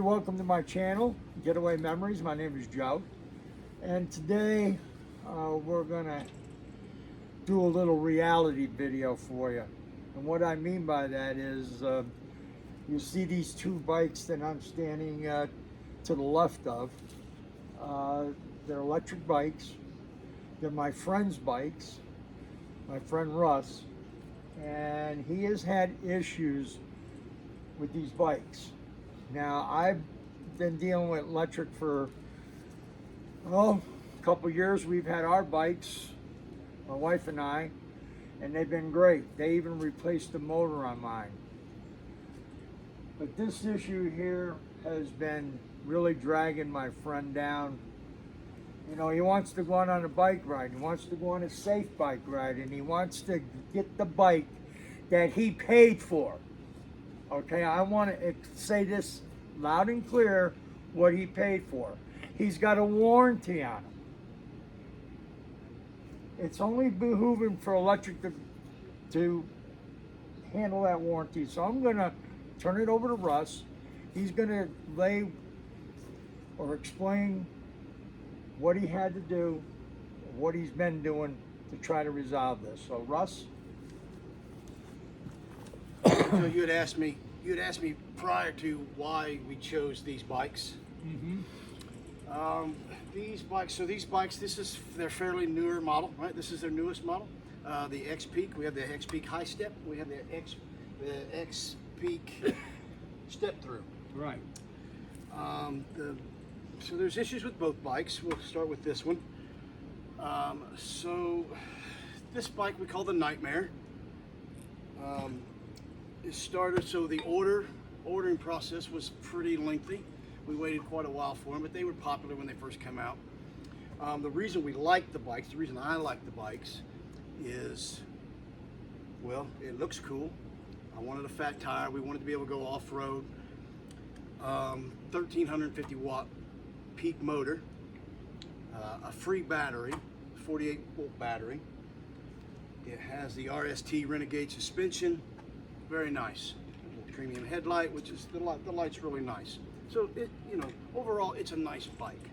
Welcome to my channel, Getaway Memories. My name is Joe, and today we're gonna do a little reality video for you. And what I mean by that is you see these two bikes that I'm standing to the left of. They're electric bikes. They're my friend's bikes, my friend Russ, and he has had issues with these bikes. Now, I've been dealing with Lectric for, a couple years. We've had our bikes, my wife and I, and they've been great. They even replaced the motor on mine. But this issue here has been really dragging my friend down. You know, he wants to go on a bike ride. He wants to go on a safe bike ride, and he wants to get the bike that he paid for. Okay, I want to say this loud and clear, what he paid for. He's got a warranty on him. It's only behooving for Lectric to handle that warranty. So I'm going to turn it over to Russ. He's going to lay or explain what he had to do, what he's been doing to try to resolve this. So Russ? So you had asked me prior to why we chose these bikes. Mm-hmm. These bikes, they're fairly newer model, right? This is their newest model. The XPEAK, we have the XPEAK high step, we have the XPEAK step through. Right. So there's issues with both bikes. We'll start with this one. So this bike we call the Nightmare. It started, so the ordering process was pretty lengthy. We waited quite a while for them, but they were popular when they first came out. The reason we liked the bikes, the reason I like the bikes is, well, it looks cool. I wanted a fat tire. We wanted to be able to go off-road. 1350 watt peak motor, a free battery, 48 volt battery. It has the RST Renegade suspension. Very nice. Premium headlight, which is the light's really nice. So overall, it's a nice bike.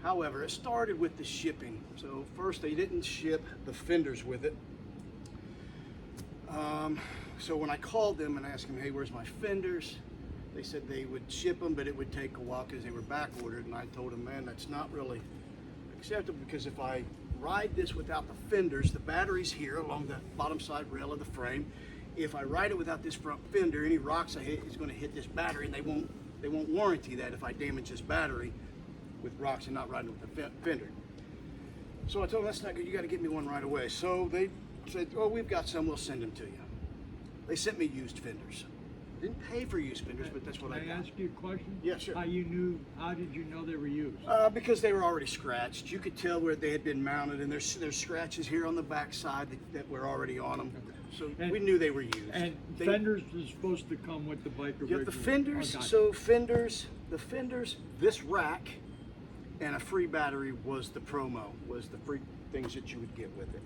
However, it started with the shipping. So first, they didn't ship the fenders with it. So when I called them and asked them, hey, where's my fenders? They said they would ship them, but it would take a while because they were back ordered. And I told them, man, that's not really acceptable, because if I ride this without the fenders, the battery's here along the bottom side rail of the frame. If I ride it without this front fender, any rocks I hit is going to hit this battery, and they won't warranty that if I damage this battery with rocks and not riding with the fender. So I told them, that's not good, you got to get me one right away. So they said, oh, we've got some, we'll send them to you. They sent me used fenders. Didn't pay for used fenders, but that's what I got. Can I ask you a question? Yeah, sure. How did you know they were used? Because they were already scratched. You could tell where they had been mounted, and there's scratches here on the back side that were already on them. So we knew they were used. And fenders is supposed to come with the bike originally. Yeah, the fenders. The fenders, this rack, and a free battery was the promo. Was the free things that you would get with it.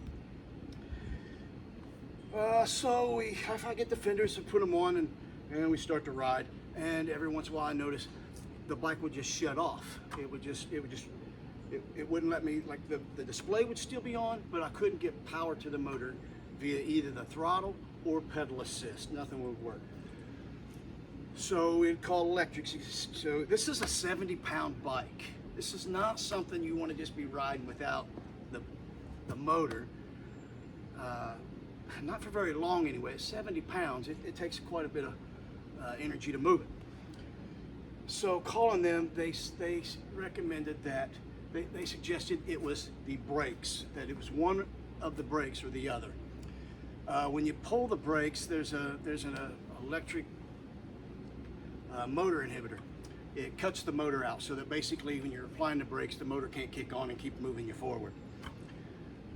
So I get the fenders and put them on, and we start to ride. And every once in a while, I notice the bike would just shut off. It wouldn't let me, like the display would still be on, but I couldn't get power to the motor via either the throttle or pedal assist. Nothing would work. So we'd call Lectric. So this is a 70-pound bike. This is not something you want to just be riding without the motor. Not for very long anyway. 70 pounds, it takes quite a bit of energy to move it. So calling them, they recommended that, they suggested it was the brakes, that it was one of the brakes or the other. When you pull the brakes, there's an electric motor inhibitor. It cuts the motor out, so that basically when you're applying the brakes, the motor can't kick on and keep moving you forward.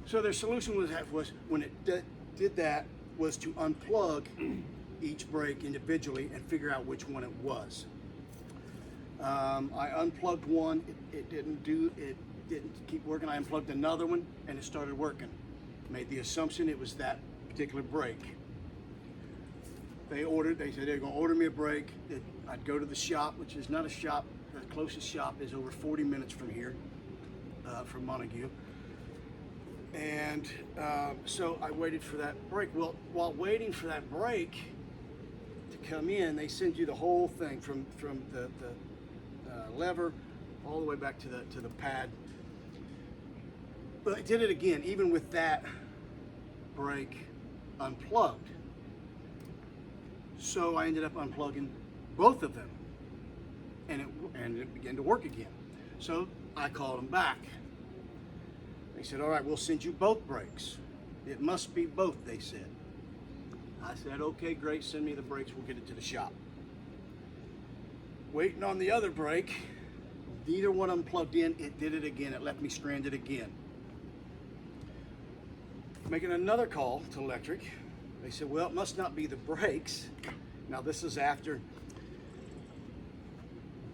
So their solution was when it did that, was to unplug each brake individually and figure out which one it was. I unplugged one, it didn't keep working. I unplugged another one and it started working. Made the assumption it was that particular brake. They said they're gonna order me a brake. I'd go to the shop, which is not a shop. The closest shop is over 40 minutes from here, from Montague. And so I waited for that brake. Well, while waiting for that brake to come in, they send you the whole thing from the lever all the way back to the pad. But I did it again, even with that brake unplugged. So I ended up unplugging both of them, and it began to work again. So I called them back. They said, all right, we'll send you both brakes. It must be both, they said. I said, okay, great, send me the brakes, we'll get it to the shop. Waiting on the other brake, neither one of them plugged in, it did it again, it left me stranded again. Making another call to Lectric, they said, well, it must not be the brakes. Now this is after,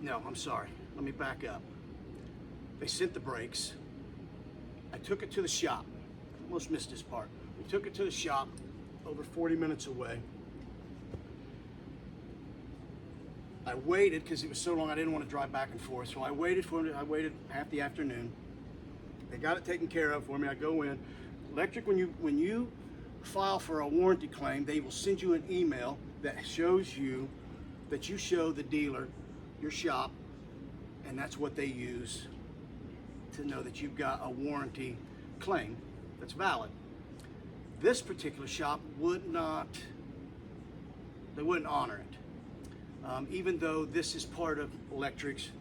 no, I'm sorry, let me back up. They sent the brakes. I took it to the shop. Almost missed this part. We took it to the shop, over 40 minutes away. I waited because it was so long I didn't want to drive back and forth. So I waited for it. I waited half the afternoon. They got it taken care of for me. I go in. Lectric, when you file for a warranty claim, they will send you an email that shows you that you show the dealer your shop, and that's what they use to know that you've got a warranty claim that's valid. This particular shop would not, they wouldn't honor it. Even though this is part of Lectric's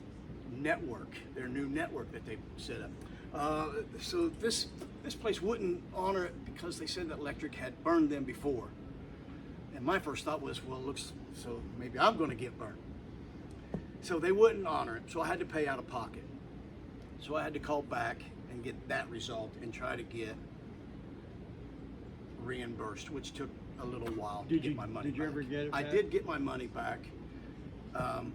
network, their new network that they set up. So this place wouldn't honor it because they said that Lectric had burned them before. And my first thought was, well, it looks, so maybe I'm gonna get burned. So they wouldn't honor it, so I had to pay out of pocket. So I had to call back and get that resolved and try to get reimbursed, which took a little while to get my money back. Did you ever get it back? I did get my money back.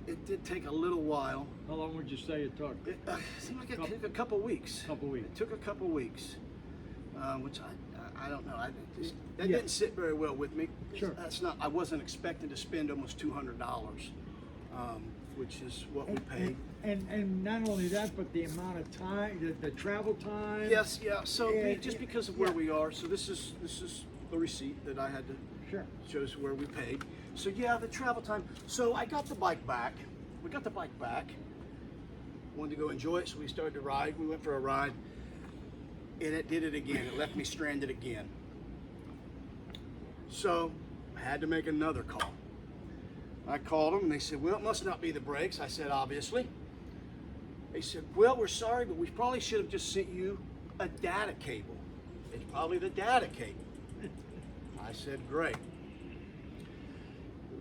It did take a little while. How long would you say it took? It seemed like it took a couple weeks. It took a couple weeks, which I don't know. That didn't sit very well with me. Sure. That's not. I wasn't expecting to spend almost $200, which is what we paid. And not only that, but the amount of time, the travel time. Yes, yeah. So just because of where we are, so this is the receipt that I had to. Sure. Shows where we paid. So yeah, the travel time. So I got the bike back. We got the bike back. Wanted to go enjoy it, so we started to ride. We went for a ride, and it did it again. It left me stranded again. So I had to make another call. I called them, and they said, well, it must not be the brakes. I said, obviously. They said, well, we're sorry, but we probably should have just sent you a data cable. It's probably the data cable. I said, great.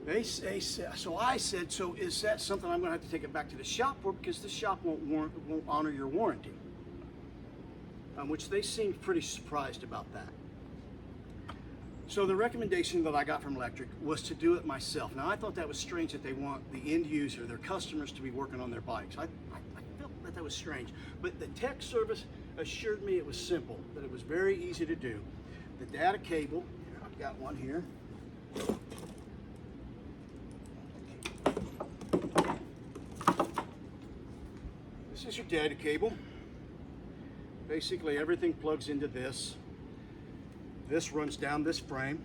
They said, so I said, so is that something I'm going to have to take it back to the shop for, because the shop won't honor your warranty? Which they seemed pretty surprised about that. So the recommendation that I got from Lectric was to do it myself. Now I thought that was strange that they want the end user, their customers, to be working on their bikes. I felt that was strange. But the tech service assured me it was simple, that it was very easy to do. The data cable, I've got one here. This is your data cable. Basically everything plugs into this. This runs down this frame,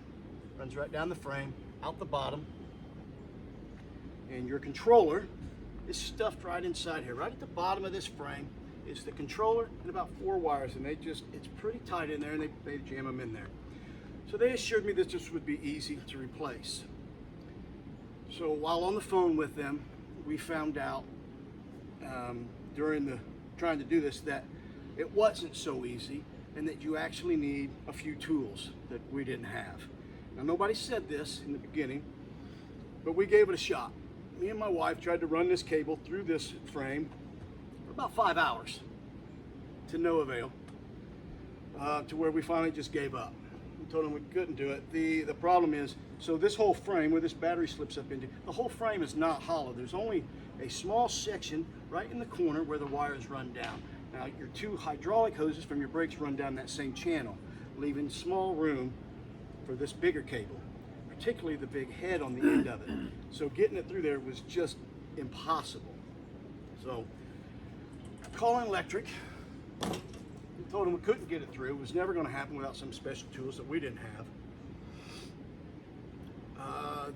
runs right down the frame, out the bottom. And your controller is stuffed right inside here. Right at the bottom of this frame is the controller and about 4 wires, and it's pretty tight in there, and they jam them in there. So they assured me that this would be easy to replace. So while on the phone with them, we found out during trying to do this that it wasn't so easy, and that you actually need a few tools that we didn't have. Now nobody said this in the beginning, but we gave it a shot. Me and my wife tried to run this cable through this frame for about 5 hours to no avail, to where we finally just gave up. We told them we couldn't do it. The problem is, so this whole frame, where this battery slips up into, the whole frame is not hollow. There's only a small section right in the corner where the wires run down. Now your 2 hydraulic hoses from your brakes run down that same channel, leaving small room for this bigger cable. I particularly the big head on the end of it. So getting it through there was just impossible. So calling Lectric, we told them we couldn't get it through. It was never going to happen without some special tools that we didn't have.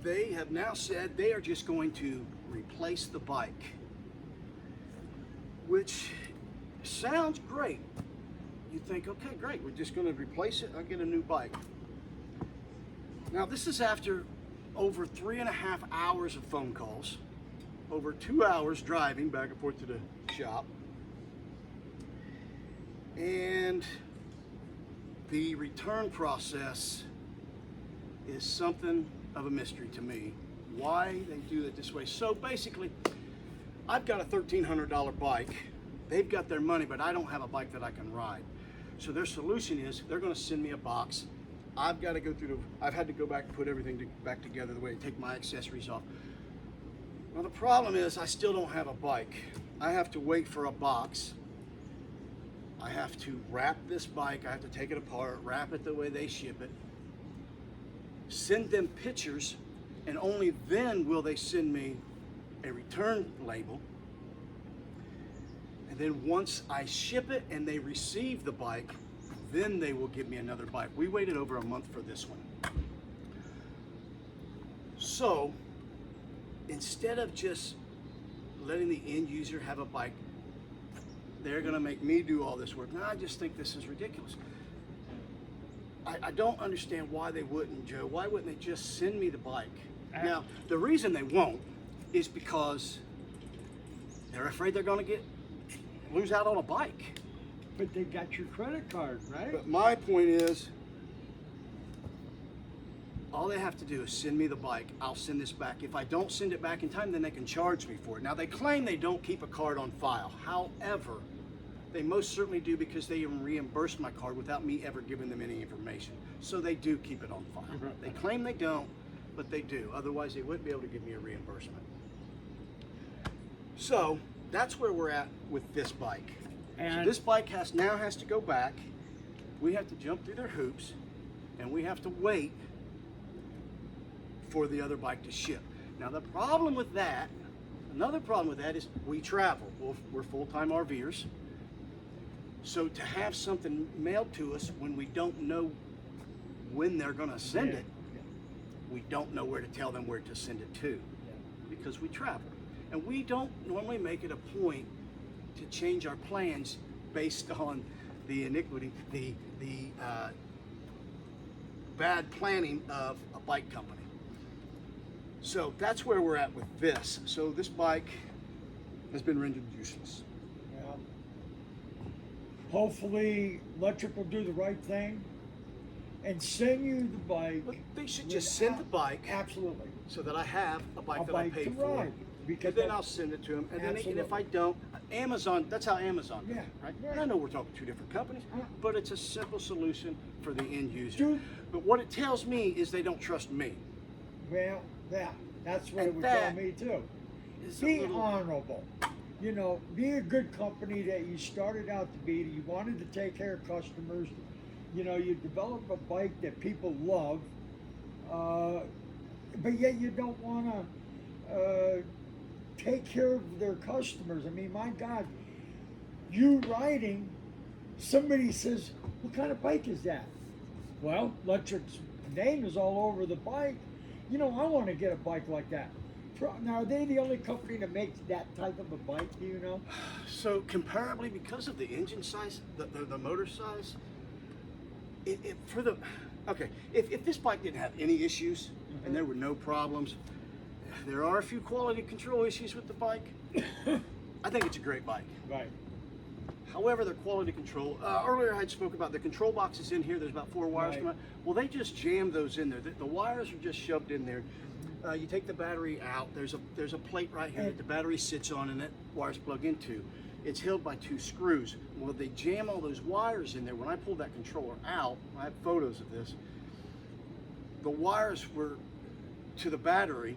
They have now said they are just going to replace the bike, which sounds great. You think, okay, great, we're just going to replace it, I'll get a new bike. Now this is after over 3.5 hours of phone calls, over 2 hours driving back and forth to the shop, and the return process is something of a mystery to me, why they do it this way. So basically, I've got a $1,300 bike. They've got their money, but I don't have a bike that I can ride. So their solution is they're going to send me a box. I've got to go through I've had to go back and put everything back together the way to take my accessories off. Well, the problem is I still don't have a bike. I have to wait for a box. I have to wrap this bike. I have to take it apart, wrap it the way they ship it, send them pictures, and only then will they send me a return label. And then once I ship it and they receive the bike, then they will give me another bike. We waited over a month for this one. So instead of just letting the end user have a bike, they're gonna make me do all this work. Now I just think this is ridiculous. I don't understand why they wouldn't, Joe. Why wouldn't they just send me the bike? Now, the reason they won't is because they're afraid they're gonna lose out on a bike. But they got your credit card, right? But my point is, all they have to do is send me the bike. I'll send this back. If I don't send it back in time, then they can charge me for it. Now, they claim they don't keep a card on file. However, they most certainly do, because they even reimbursed my card without me ever giving them any information. So they do keep it on file. They claim they don't, but they do. Otherwise, they wouldn't be able to give me a reimbursement. So that's where we're at with this bike. And so this bike now has to go back. We have to jump through their hoops, and we have to wait for the other bike to ship. Now the problem with that, another problem with that is we travel. We're full-time RVers. So to have something mailed to us when we don't know when they're gonna send it, we don't know where to tell them where to send it to, because we travel. And we don't normally make it a point to change our plans based on the iniquity, the bad planning of a bike company. So that's where we're at with this. So this bike has been rendered useless. Yeah. Hopefully, Lectric will do the right thing and send you the bike. But they should just send the bike. Absolutely. So that I have a bike that I paid for. Ride. Because and then I'll send it to them. And then if I don't, Amazon, that's how Amazon does it, right? And I know we're talking two different companies, but it's a simple solution for the end user. But what it tells me is they don't trust me. Well, that's what it would tell me too. Be honorable. You know, be a good company that you started out to be. You wanted to take care of customers. You know, you develop a bike that people love, but yet you don't want to take care of their customers. I mean, my God, you riding, somebody says, what kind of bike is that? Well, Lectric's name is all over the bike. You know, I want to get a bike like that. Now, are they the only company that makes that type of a bike, do you know? So, comparably, because of the engine size, the motor size, if this bike didn't have any issues and there were no problems, there are a few quality control issues with the bike. I think it's a great bike. Right. However, the quality control, earlier I had spoke about the control boxes in here. There's about 4 wires coming out. Well, they just jammed those in there. The wires are just shoved in there. You take the battery out. There's a plate right here that the battery sits on and that wires plug into. It's held by 2 screws. Well, they jam all those wires in there. When I pulled that controller out, I have photos of this. The wires were to the battery,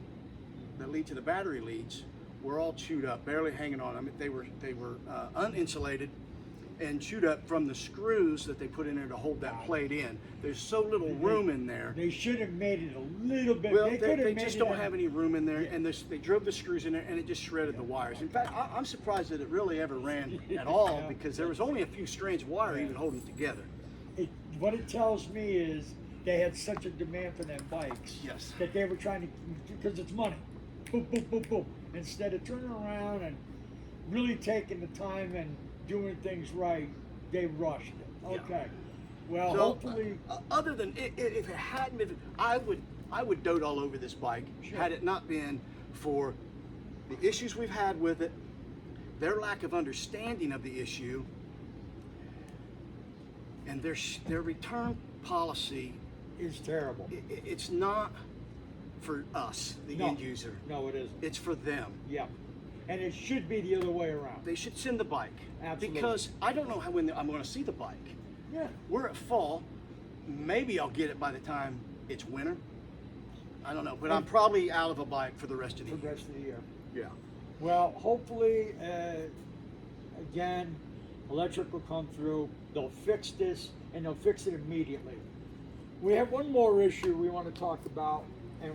that lead to the battery leads, were all chewed up, barely hanging on. I mean, they wuninsulated, and chewed up from the screws that they put in there to hold that plate in. There's so little room in there. They should have made it a little bit. Well, could they have made just it don't a- have any room in there, and they drove the screws in there, and it just shredded the wires. In fact, I'm surprised that it really ever ran at all, because there was only a few strands of wire even holding it together. What it tells me is they had such a demand for them bikes. Yes. That they were trying to, because it's money. Boom, boom, boom, boom. Instead of turning around and really taking the time and doing things right, they rushed it. Okay. Yeah. Well, So, hopefully. other than if it hadn't been, I would dote all over this bike had it not been for the issues we've had with it, their lack of understanding of the issue, and their return policy. Is terrible. It's not for us, the No. end user. No, it isn't. It's for them. Yeah. And it should be the other way around. They should send the bike. Absolutely. Because I don't know when I'm going to see the bike. Yeah. We're at fall. Maybe I'll get it by the time it's winter. I don't know, but I'm probably out of a bike for the rest of the For the year. rest of the year. Yeah. Well, hopefully, again, Lectric will come through. They'll fix this, and they'll fix it immediately. We have one more issue we want to talk about. And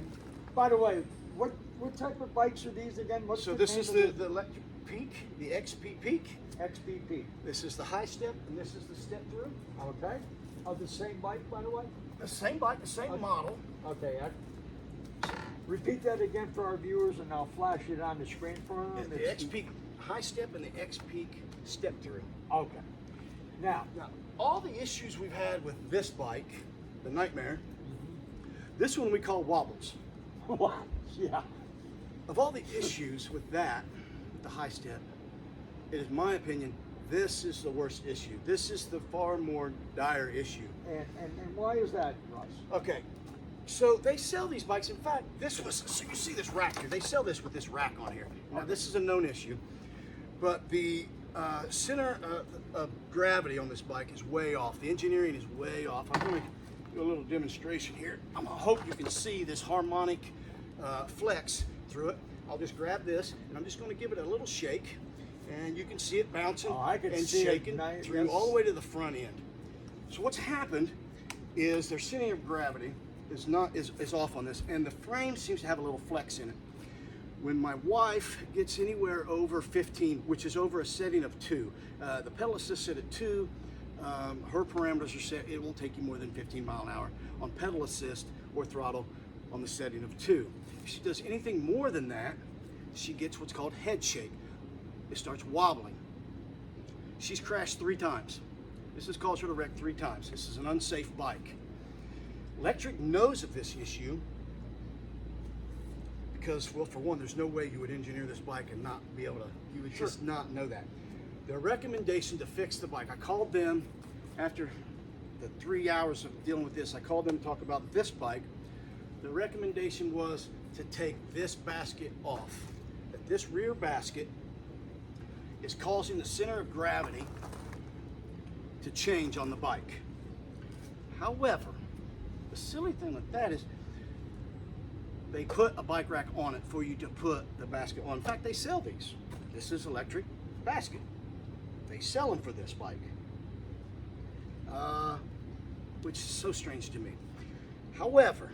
by the way, what type of bikes are these again? What's So the this name is of the Lectric Peak, the XP Peak. XPP. This is the high step, and this is the step through. Okay. Of the same bike, by the way. The same bike, the same model. Okay. Repeat that again for our viewers, and I'll flash it on the screen for them. The X Peak high step and the X Peak step through. Okay. Now, All the issues we've had with this bike, the Nightmare, this one we call wobbles. wow. Yeah. Of all the issues with that, with the high step, it is my opinion, this is the worst issue. This is the far more dire issue. And why is that, Russ? Okay, so they sell these bikes. In fact, so you see this rack here. They sell this with this rack on here. Now, this is a known issue, but the center of gravity on this bike is way off. The engineering is way off. I'm going to do a little demonstration here. I'm going to hope you can see this harmonic flex through it. I'll just grab this, and I'm just going to give it a little shake, and you can see it bouncing I can and see it. shaking through Yes. all the way to the front end. So what's happened is their center of gravity is off on this, and the frame seems to have a little flex in it. When my wife gets anywhere over 15, which is over a setting of 2, the pedal assist set at 2, her parameters are set, it won't take you more than 15 mile an hour on pedal assist or throttle on the setting of 2. If she does anything more than that, she gets what's called head shake. It starts wobbling. She's crashed 3 times. This has caused her to wreck 3 times. This is an unsafe bike. Lectric knows of this issue because, well, for one, there's no way you would engineer this bike and not be able to, you would just not know that. Their recommendation to fix the bike, I called them after the 3 hours of dealing with this, I called them to talk about this bike. The recommendation was to take this basket off. That this rear basket is causing the center of gravity to change on the bike. However, the silly thing with that is they put a bike rack on it for you to put the basket on. In fact, they sell these. This is electric basket. They sell them for this bike, which is so strange to me. However,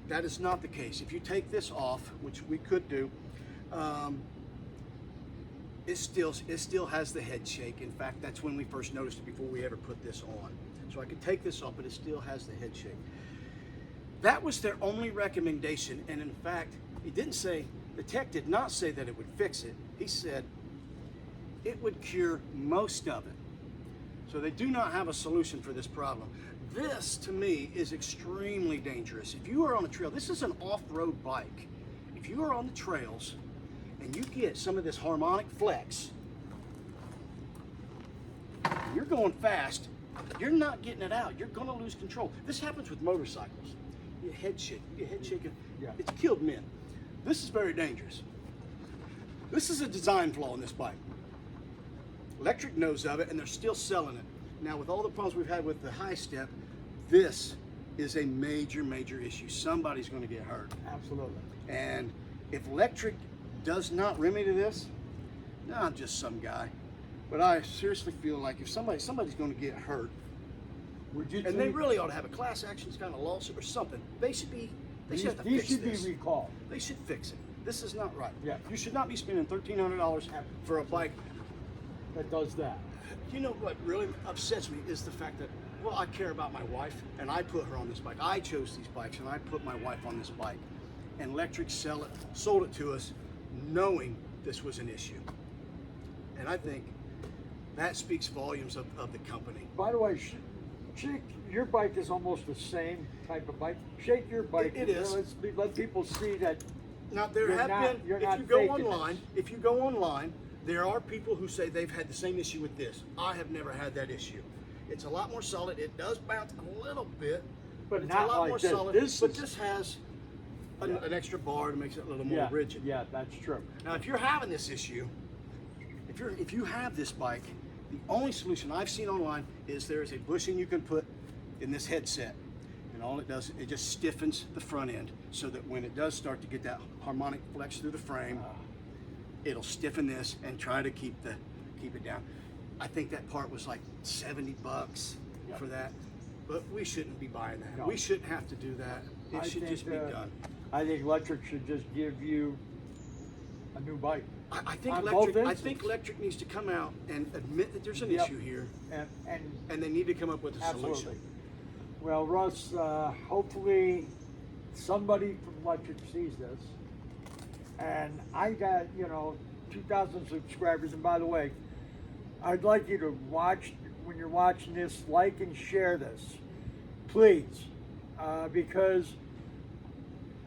that is not the case. If you take this off, which we could do, it still has the head shake. In fact, that's when we first noticed it before we ever put this on. So I could take this off, but it still has the head shake. That was their only recommendation, and in fact, he didn't say, the tech did not say that it would fix it. He said it would cure most of it. So they do not have a solution for this problem. This, to me, is extremely dangerous. If you are on a trail, this is an off-road bike. If you are on the trails and you get some of this harmonic flex, you're going fast, you're not getting it out. You're going to lose control. This happens with motorcycles. You get head shake. You get head shaking. Yeah. It's killed men. This is very dangerous. This is a design flaw in this bike. Lectric knows of it, and they're still selling it. Now, with all the problems we've had with the high step, this is a major, major issue. Somebody's going to get hurt. Absolutely. And if Lectric does not remedy this, no, I'm just some guy. But I seriously feel like if somebody's going to get hurt, Would you and they really ought to have a class action kind of lawsuit or something. They should be. They should have to these fix should this. be recalled. They should fix it. This is not right. Yeah. You should not be spending $1,300 for a bike. That does that. You know what really upsets me is the fact that, well, I care about my wife and I put her on this bike. I chose these bikes and I put my wife on this bike. And Lectric sold it to us knowing this was an issue. And I think that speaks volumes of the company. By the way, shake, your bike is almost the same type of bike. Shake your bike. It is. Let people see that. Now there You're have not- been, you're if not you go faking online, this. if you go online, there are people who say they've had the same issue with this. I have never had that issue. It's a lot more solid. It does bounce a little bit, But it's not a lot like more this. solid. This but is- this has an extra bar that makes it a little more Yeah, rigid. yeah, that's true. Now, if you're having this issue, if you have this bike, the only solution I've seen online is there is a bushing you can put in this headset, and all it does, it just stiffens the front end so that when it does start to get that harmonic flex through the frame, it'll stiffen this and try to keep it down. I think that part was like $70 for that, but we shouldn't be buying that. No. We shouldn't have to do that. It I should think, just be done. I think Lectric should just give you a new bike. I think on both Lectric Lectric needs to come out and admit that there's an Yep. issue here, And and they need to come up with a absolutely. solution. Well, Russ, hopefully somebody from Lectric sees this. And I got, 2,000 subscribers. And by the way, I'd like you to watch, when you're watching this, like and share this, please, because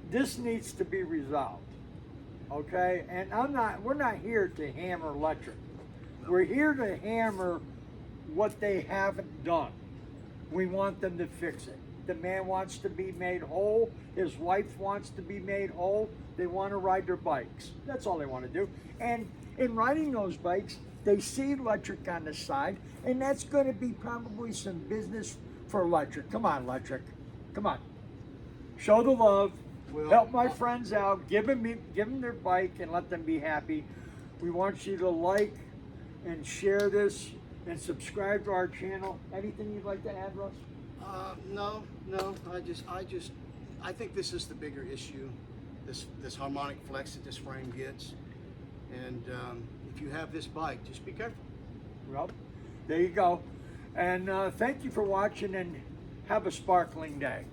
this needs to be resolved. Okay? And we're not here to hammer Lectric. We're here to hammer what they haven't done. We want them to fix it. The man wants to be made whole. His wife wants to be made whole. They want to ride their bikes. That's all they want to do. And in riding those bikes, they see Lectric on the side, and that's going to be probably some business for Lectric. Come on, Lectric. Come on. Show the love. Well, Help my friends out. Give them their bike and let them be happy. We want you to like and share this and subscribe to our channel. Anything you'd like to add, Russ? No. I think this is the bigger issue. This harmonic flex that this frame gets, and if you have this bike, just be careful. Well, there you go. And thank you for watching, and have a sparkling day.